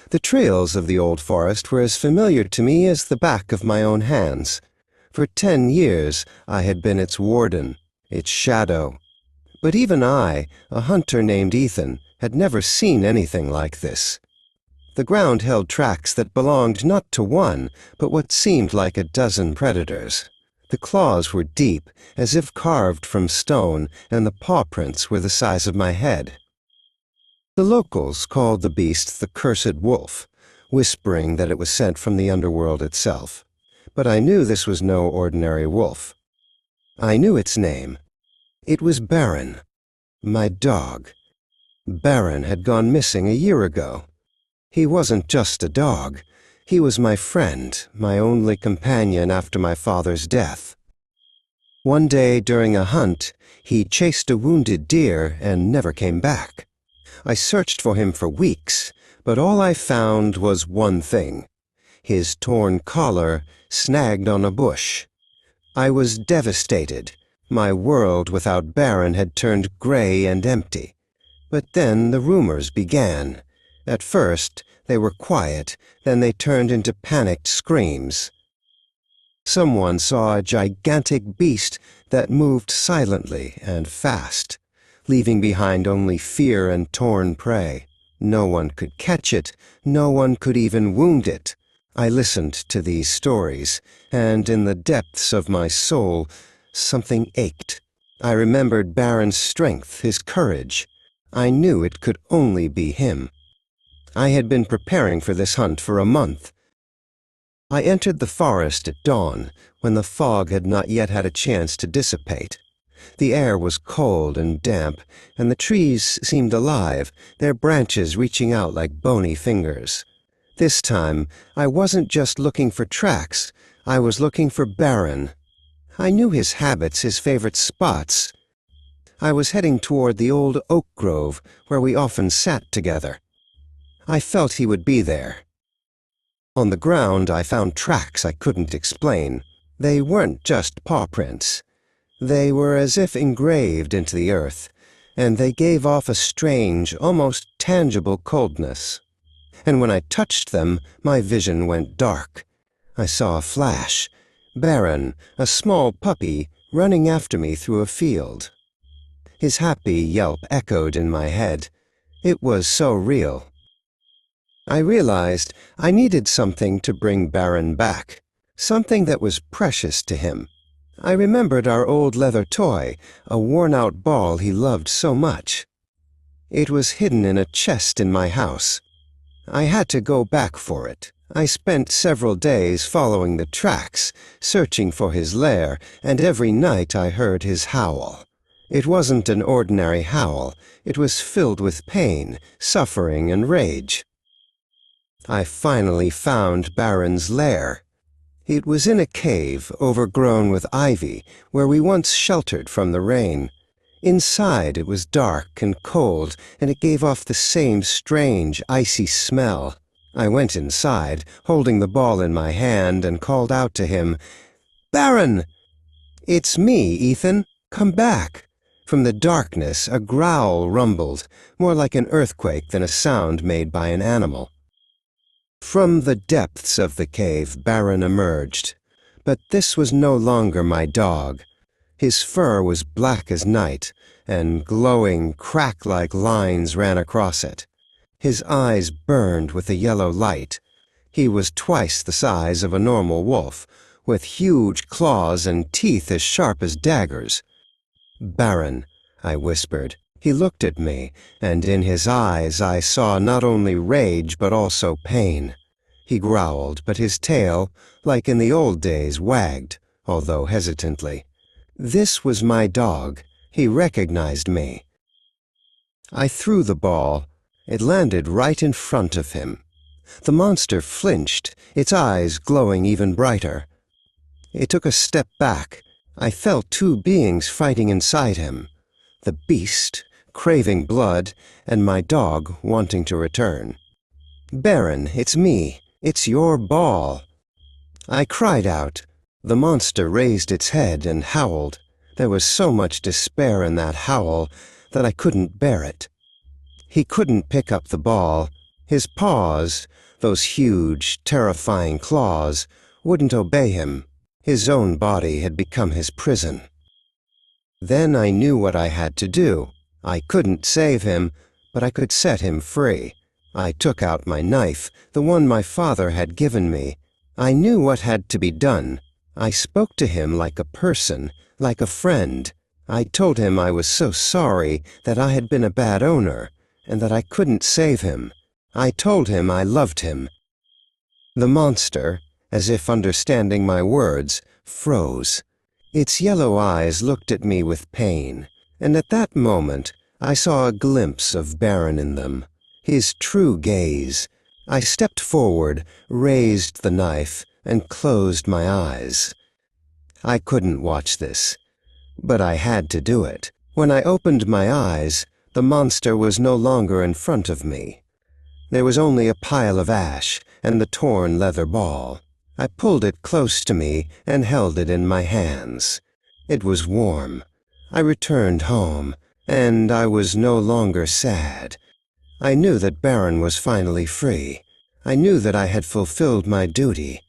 The trails of the old forest were as familiar to me as the back of my own hands. For 10 years I had been its warden, its shadow. But even I, a hunter named Ethan, had never seen anything like this. The ground held tracks that belonged not to one, but what seemed like a dozen predators. The claws were deep, as if carved from stone, and the paw prints were the size of my head. The locals called the beast the Cursed Wolf, whispering that it was sent from the underworld itself. But I knew this was no ordinary wolf. I knew its name. It was Baron, my dog. Baron had gone missing a year ago. He wasn't just a dog. He was my friend, my only companion after my father's death. One day during a hunt, he chased a wounded deer and never came back. I searched for him for weeks, but all I found was one thing: his torn collar snagged on a bush. I was devastated. My world without Baron had turned gray and empty. But then the rumors began. At first, they were quiet, then they turned into panicked screams. Someone saw a gigantic beast that moved silently and fast, leaving behind only fear and torn prey. No one could catch it, no one could even wound it. I listened to these stories, and in the depths of my soul, something ached. I remembered Baron's strength, his courage. I knew it could only be him. I had been preparing for this hunt for a month. I entered the forest at dawn, when the fog had not yet had a chance to dissipate. The air was cold and damp, and the trees seemed alive, their branches reaching out like bony fingers. This time, I wasn't just looking for tracks, I was looking for Baron. I knew his habits, his favorite spots. I was heading toward the old oak grove, where we often sat together. I felt he would be there. On the ground, I found tracks I couldn't explain. They weren't just paw prints. They were as if engraved into the earth, and they gave off a strange, almost tangible coldness. And when I touched them, my vision went dark. I saw a flash. Baron, a small puppy, running after me through a field. His happy yelp echoed in my head. It was so real. I realized I needed something to bring Baron back, something that was precious to him. I remembered our old leather toy, a worn-out ball he loved so much. It was hidden in a chest in my house. I had to go back for it. I spent several days following the tracks, searching for his lair, and every night I heard his howl. It wasn't an ordinary howl. It was filled with pain, suffering, and rage. I finally found Baron's lair. It was in a cave overgrown with ivy, where we once sheltered from the rain. Inside it was dark and cold, and it gave off the same strange, icy smell. I went inside, holding the ball in my hand, and called out to him, "Baron!" "It's me, Ethan. Come back." From the darkness, a growl rumbled, more like an earthquake than a sound made by an animal. From the depths of the cave, Baron emerged. But this was no longer my dog. His fur was black as night, and glowing, crack-like lines ran across it. His eyes burned with a yellow light. He was twice the size of a normal wolf, with huge claws and teeth as sharp as daggers. "Baron," I whispered. He looked at me, and in his eyes I saw not only rage but also pain. He growled, but his tail, like in the old days, wagged, although hesitantly. This was my dog. He recognized me. I threw the ball. It landed right in front of him. The monster flinched, its eyes glowing even brighter. It took a step back. I felt two beings fighting inside him. The beast, craving blood, and my dog wanting to return. "Baron, it's me. It's your ball." I cried out. The monster raised its head and howled. There was so much despair in that howl that I couldn't bear it. He couldn't pick up the ball. His paws, those huge, terrifying claws, wouldn't obey him. His own body had become his prison. Then I knew what I had to do. I couldn't save him, but I could set him free. I took out my knife, the one my father had given me. I knew what had to be done. I spoke to him like a person, like a friend. I told him I was so sorry that I had been a bad owner, and that I couldn't save him. I told him I loved him. The monster, as if understanding my words, froze. Its yellow eyes looked at me with pain, and at that moment I saw a glimpse of Baron in them, his true gaze. I stepped forward, raised the knife, and closed my eyes. I couldn't watch this, but I had to do it. When I opened my eyes, the monster was no longer in front of me. There was only a pile of ash and the torn leather ball. I pulled it close to me and held it in my hands. It was warm. I returned home, and I was no longer sad. I knew that Baron was finally free. I knew that I had fulfilled my duty.